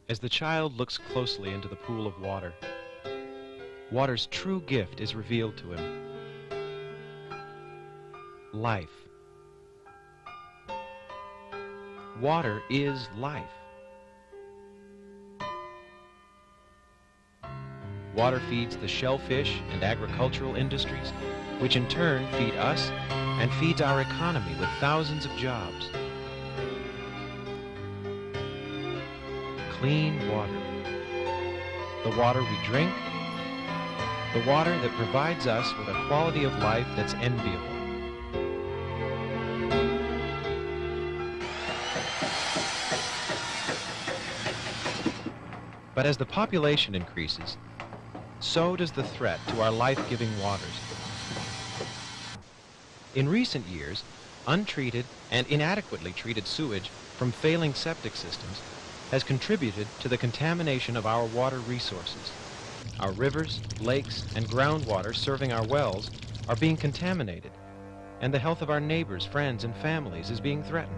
As the child looks closely into the pool of water, water's true gift is revealed to him. Life. Water is life. Water feeds the shellfish and agricultural industries, which in turn feed us and feeds our economy with thousands of jobs. Clean water. The water we drink, the water that provides us with a quality of life that's enviable. But as the population increases, so does the threat to our life-giving waters. In recent years, untreated and inadequately treated sewage from failing septic systems has contributed to the contamination of our water resources. Our rivers, lakes, and groundwater serving our wells are being contaminated, and the health of our neighbors, friends, and families is being threatened.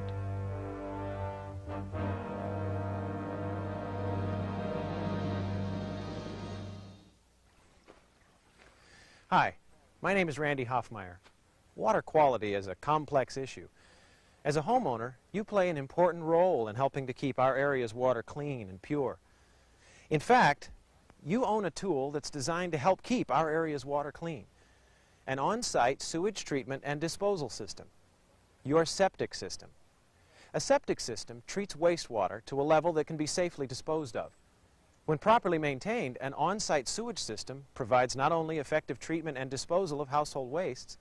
Hi, my name is Randy Hoffmeyer. Water quality is a complex issue. As a homeowner, you play an important role in helping to keep our area's water clean and pure. In fact, you own a tool that's designed to help keep our area's water clean. An on-site sewage treatment and disposal system. Your septic system. A septic system treats wastewater to a level that can be safely disposed of. When properly maintained, an on-site sewage system provides not only effective treatment and disposal of household wastes,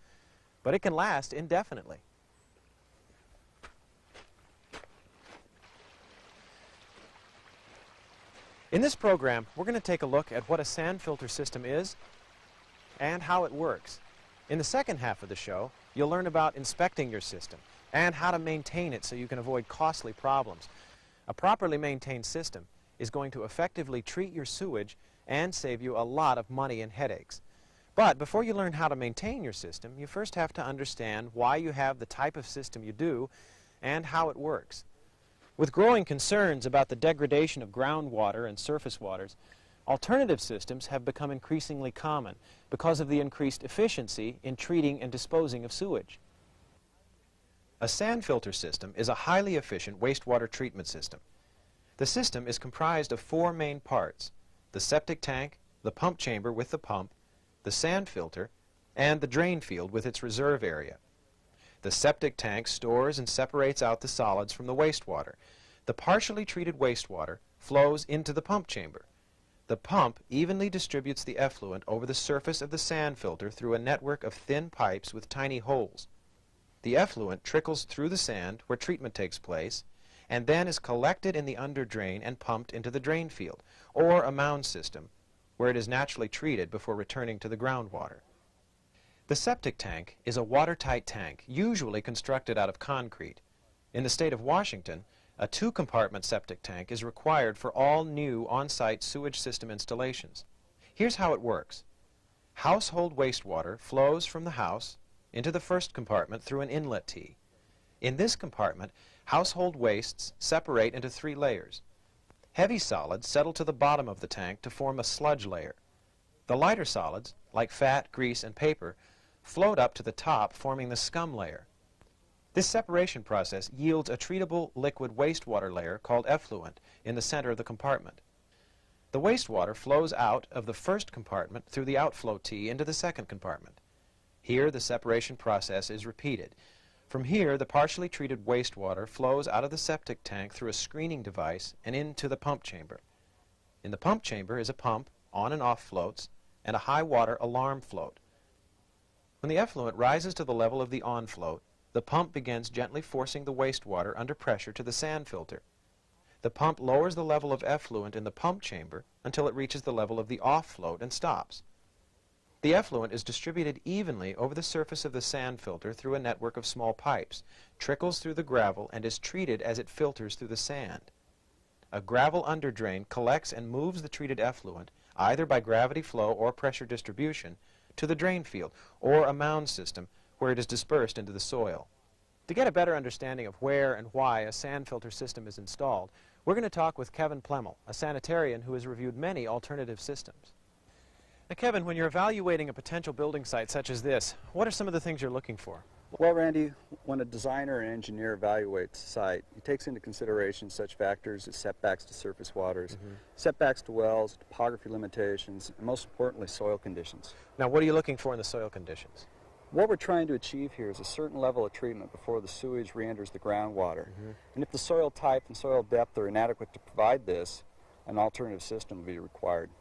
but it can last indefinitely. In this program, we're going to take a look at what a sand filter system is and how it works. In the second half of the show, you'll learn about inspecting your system and how to maintain it so you can avoid costly problems. A properly maintained system is going to effectively treat your sewage and save you a lot of money and headaches. But before you learn how to maintain your system, you first have to understand why you have the type of system you do and how it works. With growing concerns about the degradation of groundwater and surface waters, alternative systems have become increasingly common because of the increased efficiency in treating and disposing of sewage. A sand filter system is a highly efficient wastewater treatment system. The system is comprised of four main parts: the septic tank, the pump chamber with the pump, the sand filter, and the drain field with its reserve area. The septic tank stores and separates out the solids from the wastewater. The partially treated wastewater flows into the pump chamber. The pump evenly distributes the effluent over the surface of the sand filter through a network of thin pipes with tiny holes. The effluent trickles through the sand where treatment takes place, and then is collected in the underdrain and pumped into the drain field, or a mound system, where it is naturally treated before returning to the groundwater. The septic tank is a watertight tank, usually constructed out of concrete. In the state of Washington, a two-compartment septic tank is required for all new on-site sewage system installations. Here's how it works. Household wastewater flows from the house into the first compartment through an inlet T. In this compartment, household wastes separate into three layers. Heavy solids settle to the bottom of the tank to form a sludge layer. The lighter solids, like fat, grease, and paper, float up to the top, forming the scum layer. This separation process yields a treatable liquid wastewater layer called effluent in the center of the compartment. The wastewater flows out of the first compartment through the outflow T into the second compartment. Here, the separation process is repeated. From here, the partially treated wastewater flows out of the septic tank through a screening device and into the pump chamber. In the pump chamber is a pump, on and off floats, and a high water alarm float. When the effluent rises to the level of the on float, the pump begins gently forcing the wastewater under pressure to the sand filter. The pump lowers the level of effluent in the pump chamber until it reaches the level of the off float and stops. The effluent is distributed evenly over the surface of the sand filter through a network of small pipes, trickles through the gravel, and is treated as it filters through the sand. A gravel underdrain collects and moves the treated effluent, either by gravity flow or pressure distribution, to the drain field, or a mound system, where it is dispersed into the soil. To get a better understanding of where and why a sand filter system is installed, We're going to talk with Kevin Plemmel, a sanitarian who has reviewed many alternative systems. Now, Kevin, when you're evaluating a potential building site such as this, what are some of the things you're looking for? Well, Randy, when a designer and engineer evaluates a site, he takes into consideration such factors as setbacks to surface waters, setbacks to wells, topography limitations, and most importantly, soil conditions. Now, what are you looking for in the soil conditions? What we're trying to achieve here is a certain level of treatment before the sewage re-enters the groundwater. And if the soil type and soil depth are inadequate to provide this, an alternative system will be required.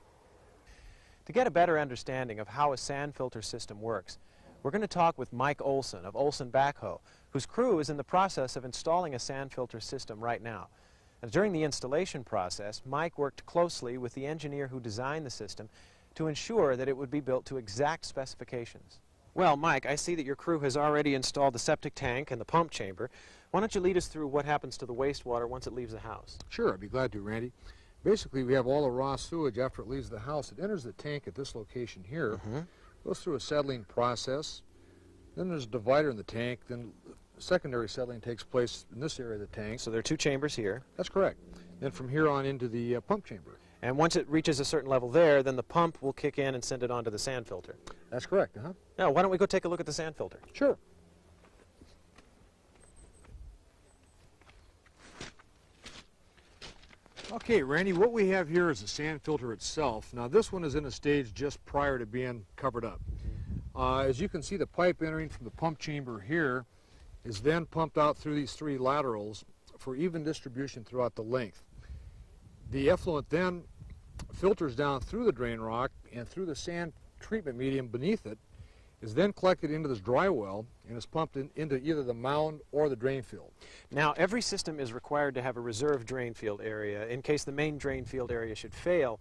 To get a better understanding of how a sand filter system works, we're going to talk with Mike Olson of Olson Backhoe, whose crew is in the process of installing a sand filter system right now. And during the installation process, Mike worked closely with the engineer who designed the system to ensure that it would be built to exact specifications. Well, Mike, I see that your crew has already installed the septic tank and the pump chamber. Why don't you lead us through what happens to the wastewater once it leaves the house? Sure, I'd be glad to, Randy. Basically, we have all the raw sewage after it leaves the house. It enters the tank at this location here, goes through a settling process. Then there's a divider in the tank. Then secondary settling takes place in this area of the tank. So there are two chambers here. That's correct. Then from here on into the pump chamber. And once it reaches a certain level there, then the pump will kick in and send it onto the sand filter. That's correct, Now, why don't we go take a look at the sand filter? Sure. Okay, Randy, what we have here is the sand filter itself. Now, this one is in a stage just prior to being covered up. As you can see, the pipe entering from the pump chamber here is then pumped out through these three laterals for even distribution throughout the length. The effluent then filters down through the drain rock and through the sand treatment medium beneath it, is then collected into this dry well and is pumped into either the mound or the drain field. Now, every system is required to have a reserve drain field area in case the main drain field area should fail.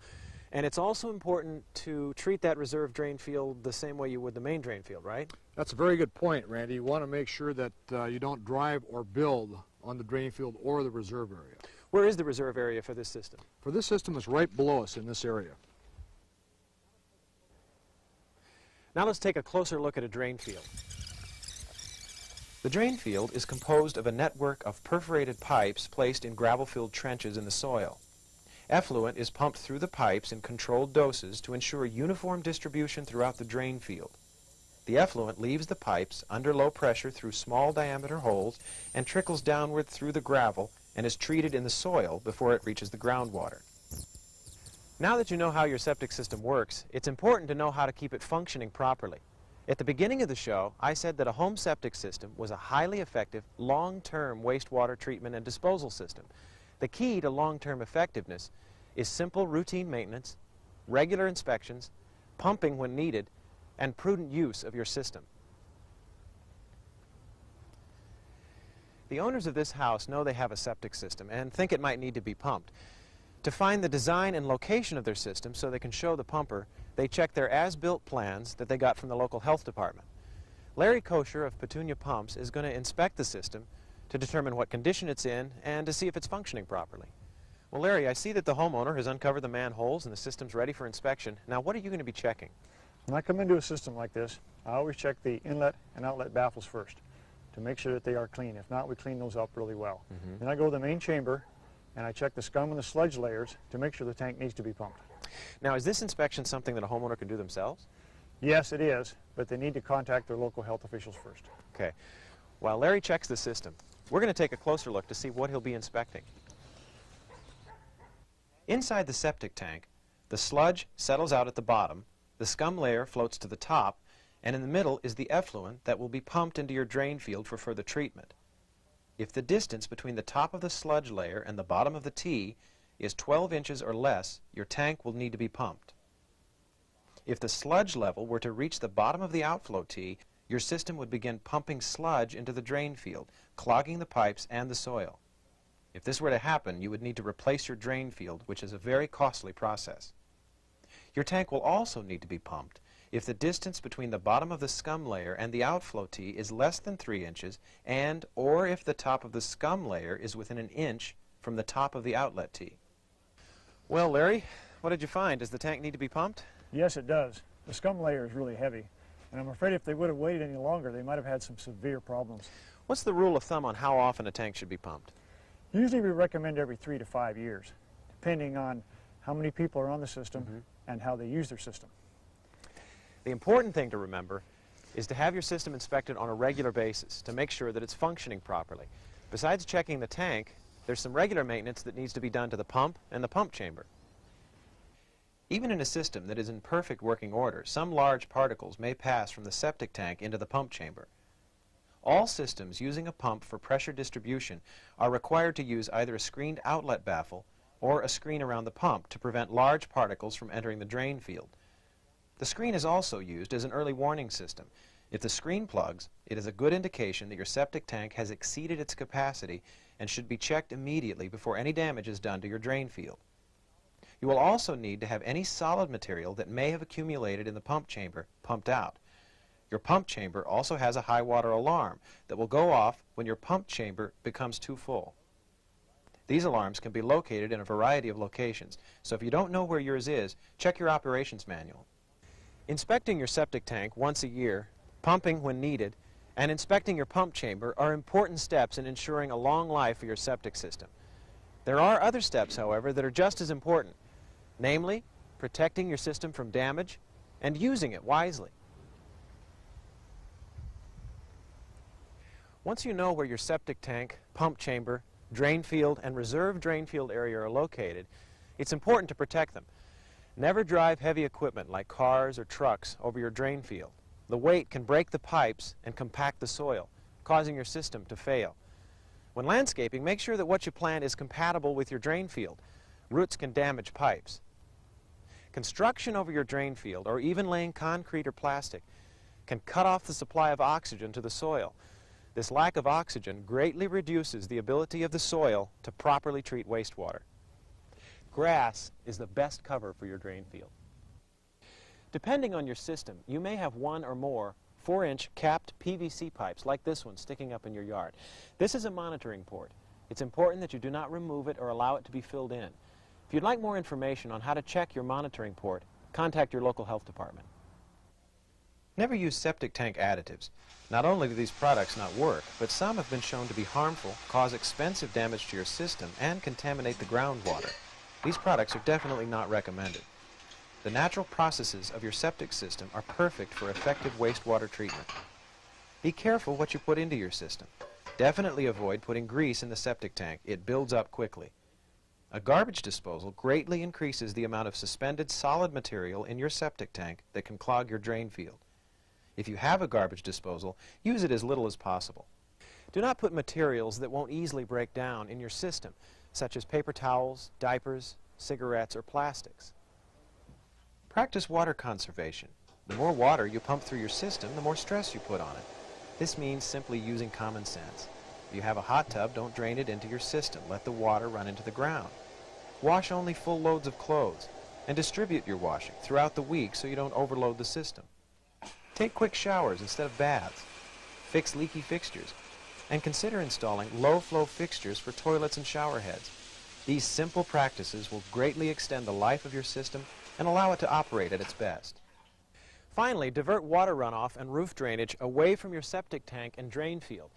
And it's also important to treat that reserve drain field the same way you would the main drain field, right? That's a very good point, Randy. You want to make sure that you don't drive or build on the drain field or the reserve area. Where is the reserve area for this system? For this system, it's right below us in this area. Now let's take a closer look at a drain field. The drain field is composed of a network of perforated pipes placed in gravel-filled trenches in the soil. Effluent is pumped through the pipes in controlled doses to ensure uniform distribution throughout the drain field. The effluent leaves the pipes under low pressure through small diameter holes and trickles downward through the gravel and is treated in the soil before it reaches the groundwater. Now that you know how your septic system works, it's important to know how to keep it functioning properly. At the beginning of the show, I said that a home septic system was a highly effective, long-term wastewater treatment and disposal system. The key to long-term effectiveness is simple routine maintenance, regular inspections, pumping when needed, and prudent use of your system. The owners of this house know they have a septic system and think it might need to be pumped. To find the design and location of their system so they can show the pumper, they check their as-built plans that they got from the local health department. Larry Kosher of Petunia Pumps is going to inspect the system to determine what condition it's in and to see if it's functioning properly. Well, Larry, I see that the homeowner has uncovered the manholes and the system's ready for inspection. Now, what are you going to be checking? When I come into a system like this, I always check the inlet and outlet baffles first to make sure that they are clean. If not, we clean those up really well. Then I go to the main chamber and I check the scum and the sludge layers to make sure the tank needs to be pumped. Now, is this inspection something that a homeowner can do themselves? Yes, it is, but they need to contact their local health officials first. Okay. While Larry checks the system, we're going to take a closer look to see what he'll be inspecting. Inside the septic tank, the sludge settles out at the bottom, the scum layer floats to the top, and in the middle is the effluent that will be pumped into your drain field for further treatment. If the distance between the top of the sludge layer and the bottom of the tee is 12 inches or less, your tank will need to be pumped. If the sludge level were to reach the bottom of the outflow tee, your system would begin pumping sludge into the drain field, clogging the pipes and the soil. If this were to happen, you would need to replace your drain field, which is a very costly process. Your tank will also need to be pumped if the distance between the bottom of the scum layer and the outflow tee is less than 3 inches and or if the top of the scum layer is within an inch from the top of the outlet tee. Well, Larry, what did you find? Does the tank need to be pumped? Yes, it does. The scum layer is really heavy, and I'm afraid if they would have waited any longer, they might have had some severe problems. What's the rule of thumb on how often a tank should be pumped? Usually we recommend every 3 to 5 years, depending on how many people are on the system and how they use their system. The important thing to remember is to have your system inspected on a regular basis to make sure that it's functioning properly. Besides checking the tank, there's some regular maintenance that needs to be done to the pump and the pump chamber. Even in a system that is in perfect working order, some large particles may pass from the septic tank into the pump chamber. All systems using a pump for pressure distribution are required to use either a screened outlet baffle or a screen around the pump to prevent large particles from entering the drain field. The screen is also used as an early warning system. If the screen plugs, it is a good indication that your septic tank has exceeded its capacity and should be checked immediately before any damage is done to your drain field. You will also need to have any solid material that may have accumulated in the pump chamber pumped out. Your pump chamber also has a high water alarm that will go off when your pump chamber becomes too full. These alarms can be located in a variety of locations, so if you don't know where yours is, check your operations manual. Inspecting your septic tank once a year, pumping when needed, and inspecting your pump chamber are important steps in ensuring a long life for your septic system. There are other steps, however, that are just as important, namely, protecting your system from damage and using it wisely. Once you know where your septic tank, pump chamber, drain field, and reserve drain field area are located, it's important to protect them. Never drive heavy equipment like cars or trucks over your drain field. The weight can break the pipes and compact the soil, causing your system to fail. When landscaping, make sure that what you plant is compatible with your drain field. Roots can damage pipes. Construction over your drain field, or even laying concrete or plastic, can cut off the supply of oxygen to the soil. This lack of oxygen greatly reduces the ability of the soil to properly treat wastewater. Grass is the best cover for your drain field. Depending on your system, you may have one or more 4-inch capped PVC pipes like this one sticking up in your yard. This is a monitoring port. It's important that you do not remove it or allow it to be filled in. If you'd like more information on how to check your monitoring port, contact your local health department. Never use septic tank additives. Not only do these products not work, but some have been shown to be harmful, cause expensive damage to your system, and contaminate the groundwater. These products are definitely not recommended. The natural processes of your septic system are perfect for effective wastewater treatment. Be careful what you put into your system. Definitely avoid putting grease in the septic tank. It builds up quickly. A garbage disposal greatly increases the amount of suspended solid material in your septic tank that can clog your drain field. If you have a garbage disposal, use it as little as possible. Do not put materials that won't easily break down in your system, such as paper towels, diapers, cigarettes, or plastics. Practice water conservation. The more water you pump through your system, the more stress you put on it. This means simply using common sense. If you have a hot tub, don't drain it into your system. Let the water run into the ground. Wash only full loads of clothes, and distribute your washing throughout the week so you don't overload the system. Take quick showers instead of baths. Fix leaky fixtures, and consider installing low-flow fixtures for toilets and shower heads. These simple practices will greatly extend the life of your system and allow it to operate at its best. Finally, divert water runoff and roof drainage away from your septic tank and drain field.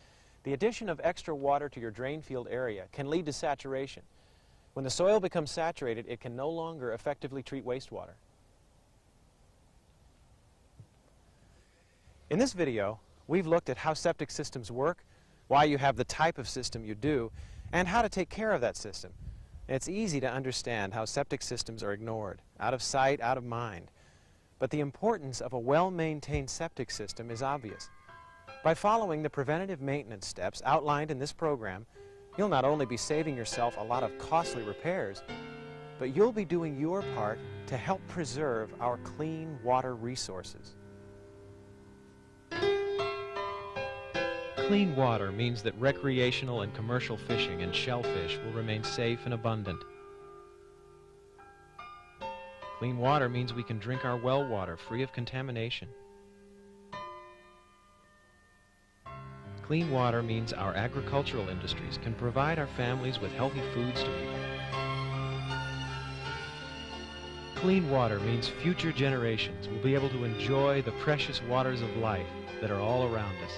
The addition of extra water to your drain field area can lead to saturation. When the soil becomes saturated, it can no longer effectively treat wastewater. In this video, we've looked at how septic systems work, why you have the type of system you do, and how to take care of that system. It's easy to understand how septic systems are ignored, out of sight, out of mind. But the importance of a well-maintained septic system is obvious. By following the preventative maintenance steps outlined in this program, you'll not only be saving yourself a lot of costly repairs, but you'll be doing your part to help preserve our clean water resources. Clean water means that recreational and commercial fishing and shellfish will remain safe and abundant. Clean water means we can drink our well water free of contamination. Clean water means our agricultural industries can provide our families with healthy foods to eat. Clean water means future generations will be able to enjoy the precious waters of life that are all around us.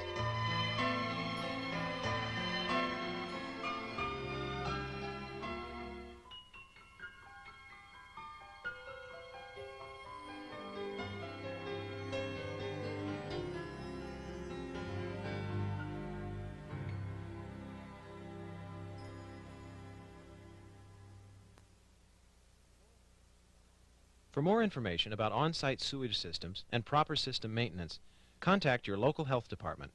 For more information about on-site sewage systems and proper system maintenance, contact your local health department.